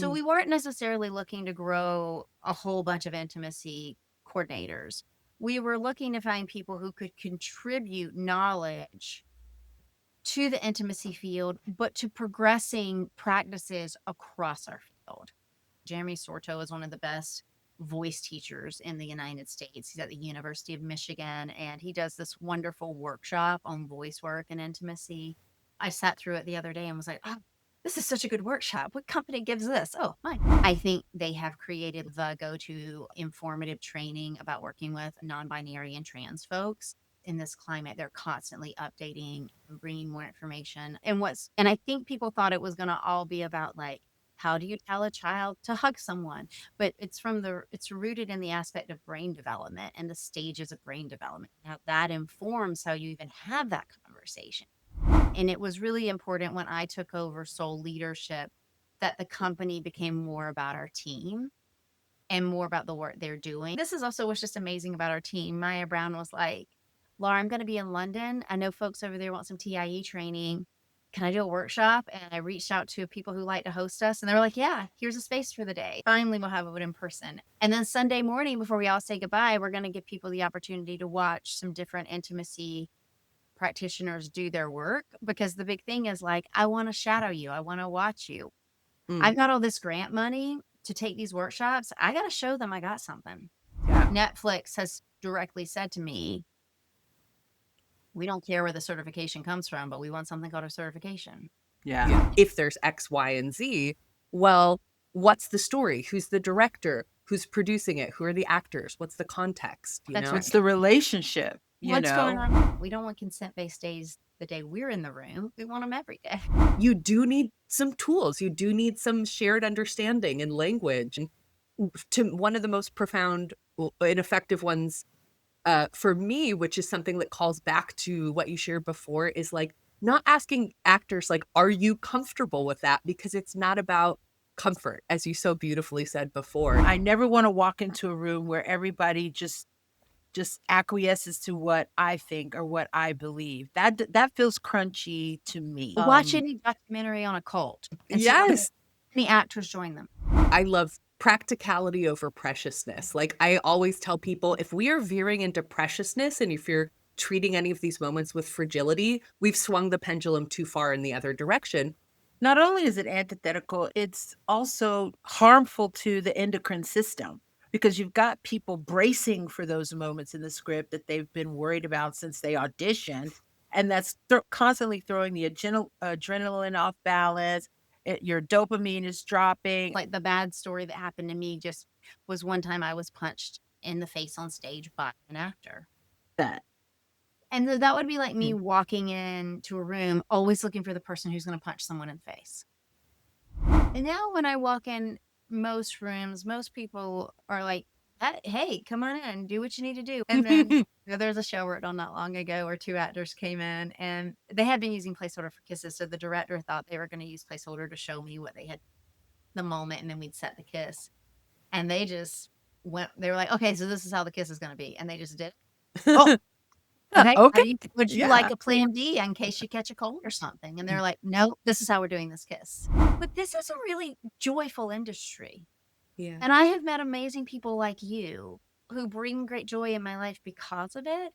So we weren't necessarily looking to grow a whole bunch of intimacy coordinators. We were looking to find people who could contribute knowledge to the intimacy field, but to progressing practices across our field. Jeremy Sorto is one of the best voice teachers in the United States. He's at the University of Michigan, and he does this wonderful workshop on voice work and intimacy. I sat through it the other day and was like, oh, this is such a good workshop. What company gives this? Oh, mine. I think they have created the go-to informative training about working with non-binary and trans folks. In this climate, they're constantly updating and bringing more information. And I think people thought it was going to all be about like, how do you tell a child to hug someone? But it's rooted in the aspect of brain development and the stages of brain development. Now that informs how you even have that conversation. And it was really important when I took over sole leadership that the company became more about our team and more about the work they're doing. This is also what's just amazing about our team. Maya Brown was like, Laura, I'm going to be in London. I know folks over there want some TIE training. Can I do a workshop? And I reached out to people who like to host us, and they were like, yeah, here's a space for the day. Finally, we'll have it in person. And then Sunday morning, before we all say goodbye, we're going to give people the opportunity to watch some different intimacy practitioners do their work, because the big thing is like, I want to shadow you. I want to watch you. I've got all this grant money to take these workshops. I got to show them I got something. Yeah. Netflix has directly said to me, we don't care where the certification comes from, but we want something called a certification. Yeah. If there's X, Y, and Z, well, what's the story? Who's the director? Who's producing it? Who are the actors? What's the context? What's the relationship? What's going on? We don't want consent-based days the day we're in the room. We want them every day. You do need some tools. You do need some shared understanding and language. And to one of the most profound and effective ones for me, which is something that calls back to what you shared before, is like not asking actors, like, are you comfortable with that? Because it's not about comfort, as you so beautifully said before. I never want to walk into a room where everybody just acquiesces to what I think or what I believe. That feels crunchy to me. Watch any documentary on a cult. Yes. Any actors join them. I love practicality over preciousness. Like I always tell people, if we are veering into preciousness and if you're treating any of these moments with fragility, we've swung the pendulum too far in the other direction. Not only is it antithetical, it's also harmful to the endocrine system, because you've got people bracing for those moments in the script that they've been worried about since they auditioned. And that's constantly throwing the adrenaline off balance. Your dopamine is dropping. Like the bad story that happened to me just was one time I was punched in the face on stage by an actor. And that would be like me walking into a room, always looking for the person who's going to punch someone in the face. And now when I walk in most rooms, most people are like, hey, come on in, do what you need to do. And then there's a show worked on not long ago where two actors came in and they had been using placeholder for kisses. So the director thought they were going to use placeholder to show me what they had the moment, and then we'd set the kiss. And they just they were like, okay, so this is how the kiss is going to be. And they just did. Oh, okay. Would you like a plan D in case you catch a cold or something? And they're like, no, this is how we're doing this kiss. But this is a really joyful industry. Yeah. And I have met amazing people like you who bring great joy in my life because of it.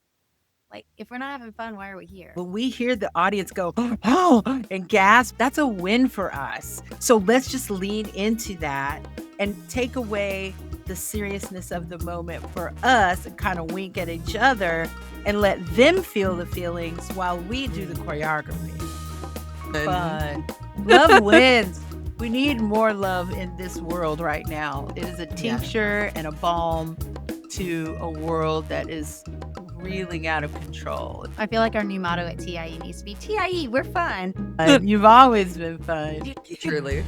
Like, if we're not having fun, why are we here? When we hear the audience go, oh, and gasp, that's a win for us. So let's just lean into that and take away the seriousness of the moment for us and kind of wink at each other and let them feel the feelings while we do the choreography. Fun. Love wins. We need more love in this world right now. It is a tincture and a balm to a world that is reeling out of control. I feel like our new motto at TIE needs to be, TIE, we're fun. You've always been fun. Truly.